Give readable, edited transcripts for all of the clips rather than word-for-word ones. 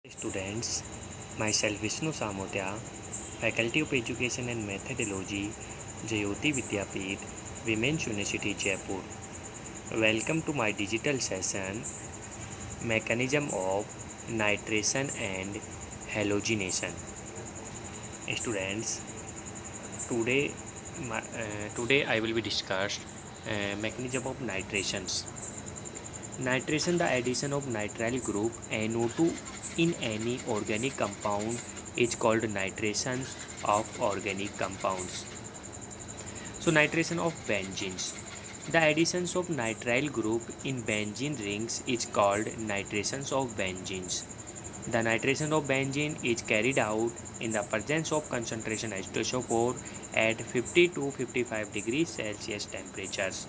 Students, myself Vishnu Samotia, Faculty of Education and Methodology, Jayoti Vidyapeeth, Women's University Jaipur. Welcome to my digital session, Mechanism of Nitration and Halogenation. Students, today, today I will be discussed mechanism of nitrations. Nitration, the addition of nitrile group NO2 in any organic compound is called nitration of organic compounds. So nitration of benzenes. The additions of nitrile group in benzene rings is called nitrations of benzenes. The nitration of benzene is carried out in the presence of concentration H2SO4 at 50 to 55 degrees Celsius temperatures.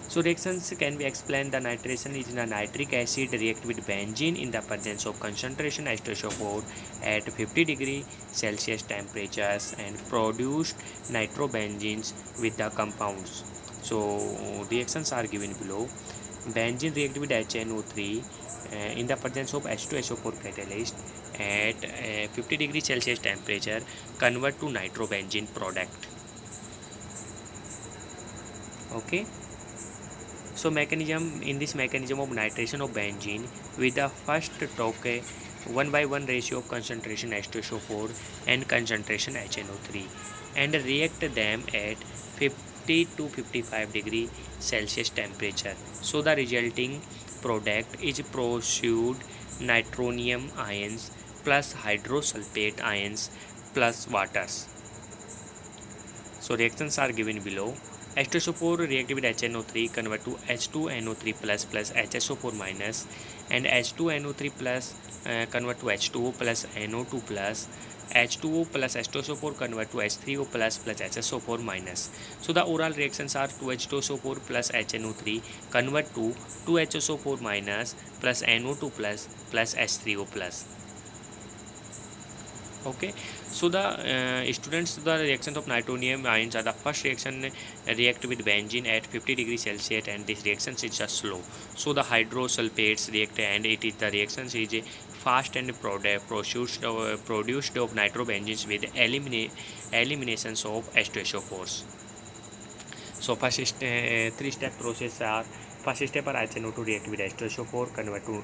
So reactions can be explained. The nitration is the nitric acid react with benzene in the presence of concentration H2SO4 at 50 degree Celsius temperatures and produced nitrobenzenes with the compounds. So reactions are given below. Benzene react with HNO3 in the presence of H2SO4 catalyst at 50 degree Celsius temperature convert to nitrobenzene product. Okay. So mechanism in this mechanism of nitration of benzene, with the first toke 1 by 1 ratio of concentration H2SO4 and concentration HNO3 and react them at 50 to 55 degree Celsius temperature. So the resulting product is pursued nitronium ions plus hydrosulfate ions plus waters. So reactions are given below. H2SO4 react with HNO3 convert to H2NO3 plus HSO4 minus and H2NO3 plus convert to H2O plus NO2 plus H2O plus H2SO4 convert to H3O plus HSO4 minus. So the oral reactions are 2H2SO4 plus HNO3 convert to 2HSO4 minus plus NO2 plus H3O plus. Okay, so the students, the reactions of nitronium ions are the first reaction react with benzene at 50 degrees Celsius and this reaction is just slow. So the hydrosulfates react and it is the reactions is fast and produced of nitrobenzenes with eliminations of H2SO4s. So first 3-step process are first step are HNO2 react with H2SO4 convert to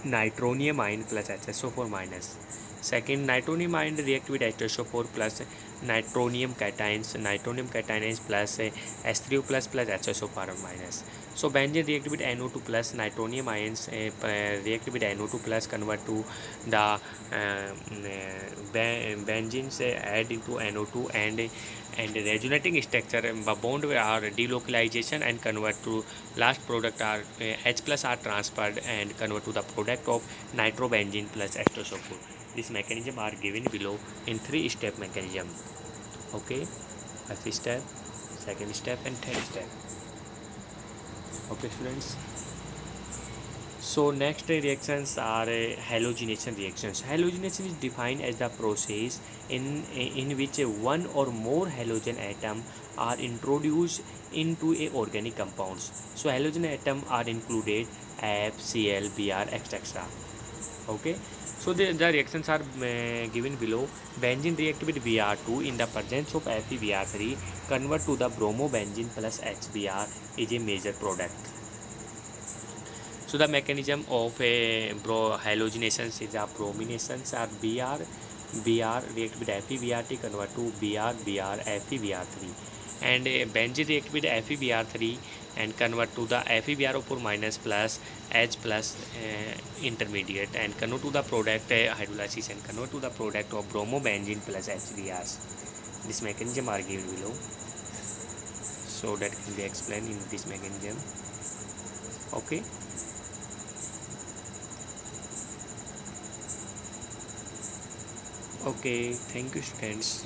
nitronium ion plus HSO4 minus. Second, nitronium ion react with H2SO4 plus nitronium cations plus H3O plus HSO4 minus. So benzene react with NO2 plus nitronium ions react with NO2 plus convert to the benzenes add into NO2 and resonating structure bond are delocalization and convert to last product are H plus are transferred and convert to the product of nitrobenzene plus H2SO4. This mechanism are given below in 3-step mechanism. Okay, first step, second step and third step. Okay students. So next reactions are halogenation reactions. Halogenation is defined as the process in which one or more halogen atom are introduced into a organic compounds. So halogen atom are included FCl, Br, etc. Okay, so the reactions are given below. Benzene react with Br2 in the presence of FeBr3 convert to the bromobenzene plus HBr is a major product. So the mechanism of a halogenation is a brominations are Br react with FeBr3 convert to Br FeBr3 and benzene react with FeBr3 and convert to the FeBrO4 minus plus H plus intermediate and convert to the product hydrolysis and convert to the product of bromobenzene plus HBr. This mechanism are given below. So that can be explained in this mechanism. Okay. Okay, thank you students.